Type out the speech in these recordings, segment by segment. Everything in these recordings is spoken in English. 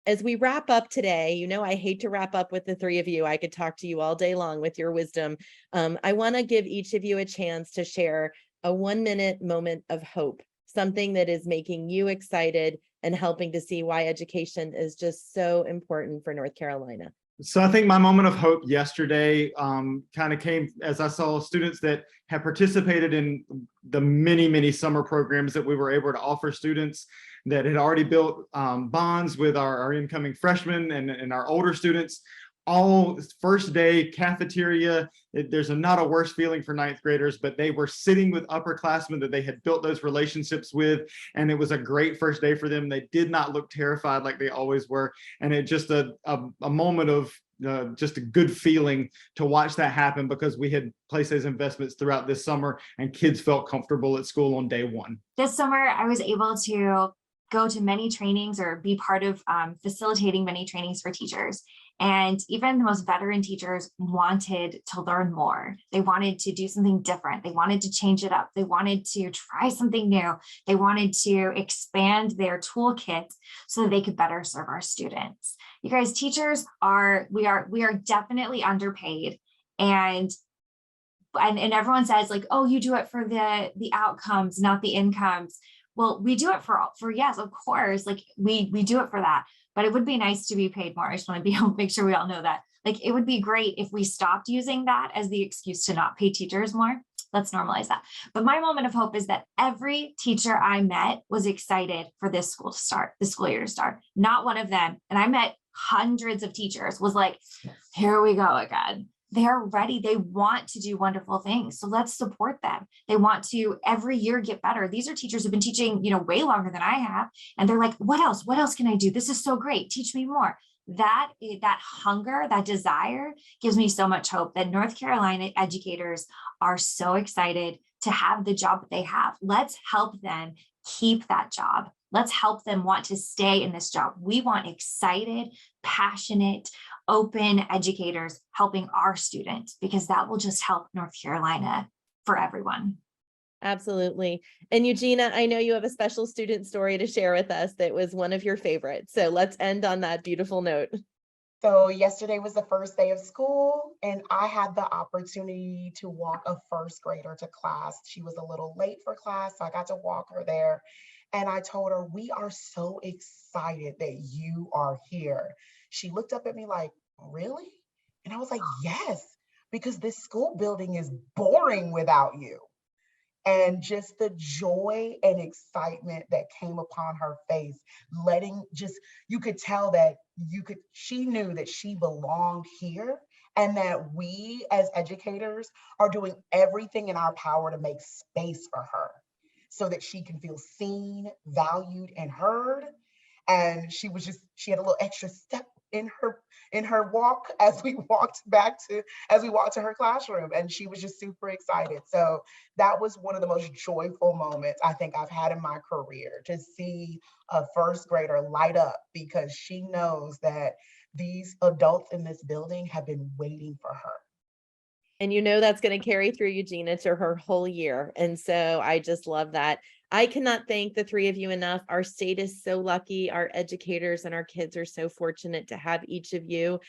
As we wrap up today, I hate to wrap up with the three of you. I could talk to you all day long with your wisdom. I want to give each of you a chance to share a 1-minute moment of hope, something that is making you excited and helping to see why education is just so important for North Carolina. So I think my moment of hope yesterday kind of came as I saw students that have participated in the many summer programs that we were able to offer students that had already built bonds with our incoming freshmen and our older students. All first day cafeteria. There's not a worse feeling for ninth graders, but they were sitting with upperclassmen that they had built those relationships with, and it was a great first day for them. They did not look terrified like they always were, and it just a moment of just a good feeling to watch that happen, because we had placed those investments throughout this summer and kids felt comfortable at school on day one. This summer, I was able to go to many trainings or be part of facilitating many trainings for teachers. And even the most veteran teachers wanted to learn more. They wanted to do something different. They wanted to change it up. They wanted to try something new. They wanted to expand their toolkit so that they could better serve our students. You guys, teachers we are definitely underpaid. And everyone says like, oh, you do it for the outcomes, not the incomes. Well, we do it for yes, of course, like we do it for that, but it would be nice to be paid more. I just want to be able to make sure we all know that. Like, it would be great if we stopped using that as the excuse to not pay teachers more. Let's normalize that. But my moment of hope is that every teacher I met was excited for this school to start, the school year to start. Not one of them, and I met hundreds of teachers, was like, here we go again. They're ready. They want to do wonderful things. So let's support them. They want to every year get better. These are teachers who've been teaching, way longer than I have. And they're like, what else? What else can I do? This is so great. Teach me more. That hunger, that desire gives me so much hope that North Carolina educators are so excited to have the job that they have. Let's help them keep that job. Let's help them want to stay in this job. We want excited, passionate, open educators helping our students, because that will just help North Carolina for everyone. Absolutely. And Eugenia, I know you have a special student story to share with us that was one of your favorites. So let's end on that beautiful note. So yesterday was the first day of school, and I had the opportunity to walk a first grader to class. She was a little late for class, so I got to walk her there. And I told her, we are so excited that you are here. She looked up at me like, really? And I was like, yes, because this school building is boring without you. And just the joy and excitement that came upon her face, you could tell that she knew that she belonged here, and that we as educators are doing everything in our power to make space for her so that she can feel seen, valued, and heard. And she had a little extra step in her walk as we walked to her classroom, and she was just super excited. So that was one of the most joyful moments I think I've had in my career, to see a first grader light up because she knows that these adults in this building have been waiting for her. And that's going to carry through Eugenia to her whole year. And so I just love that. I cannot thank the three of you enough. Our state is so lucky. Our educators and our kids are so fortunate to have each of you.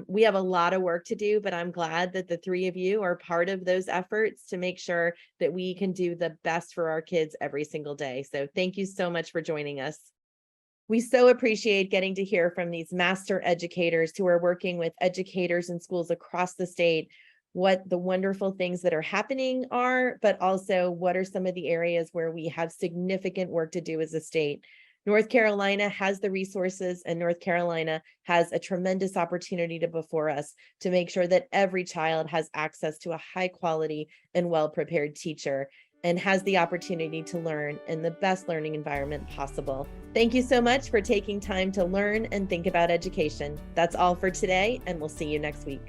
We have a lot of work to do, but I'm glad that the three of you are part of those efforts to make sure that we can do the best for our kids every single day. So thank you so much for joining us. We so appreciate getting to hear from these master educators who are working with educators in schools across the state, what the wonderful things that are happening are, but also what are some of the areas where we have significant work to do as a state. North Carolina has the resources, and North Carolina has a tremendous opportunity before us to make sure that every child has access to a high quality and well-prepared teacher, and has the opportunity to learn in the best learning environment possible. Thank you so much for taking time to learn and think about education. That's all for today, and we'll see you next week.